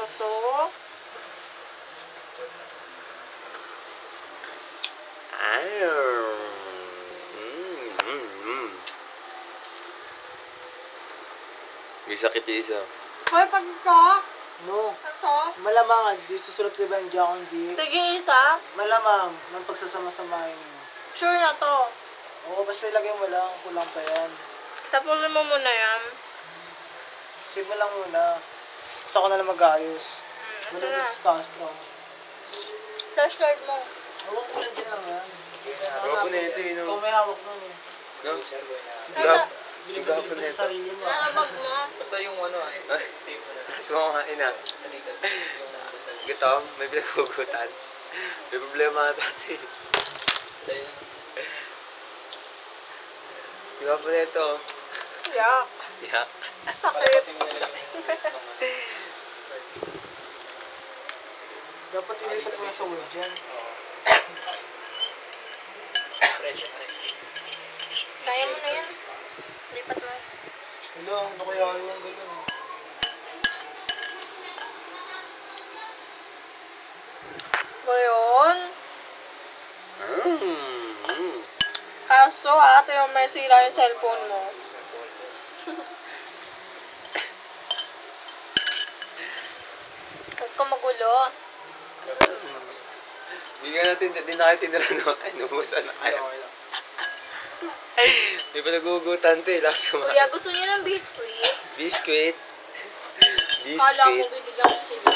ko to. May sakit yung isa. Hoy, pag ito. No. Ito. Malamang, di susulat ko ba yung Diyan di? Tigil isa. Malamang, ng pagsasama-samahin mo. Sure na to. Oo, basta ilagay mo lang, kulang pa yan. Tapusin mo muna yan. Save mo lang muna. Basta ako na lang mag-ayos. Ito Muna na. sa Castro. Flashlight mo. Huwag ko din lang yan. Gawa po na ito eh, no? Ikaw may hawak nun eh. No? Nasa, Bilib-bilib ka sa sarili mo. nasa bag mo. Basta yung ano, save mo na. Mas mga ina. Sa dito. Yung nasa Gito, may pinaghugutan. May problema ata si. Gawa po na ito. Yak. Yak. Sakit. Palapasin mo na lang yung Dapat ilipat mo sa wood dyan. pressure na rin. Kaya mo na yan. Lipat mo. Hello, ano kaya yung gano'n? Ngayon. Kaso ate yung may sira yung cellphone mo. Huwag ka magulo. Hindi nga natin, hindi na kayo tinira no. Ay, nubusan na kayo. May panagugutan to eh. Lakas kumain. Kuya, gusto niyo ng biscuit? Biscuit. Kala mo Biscuit. bibigyan ko sila.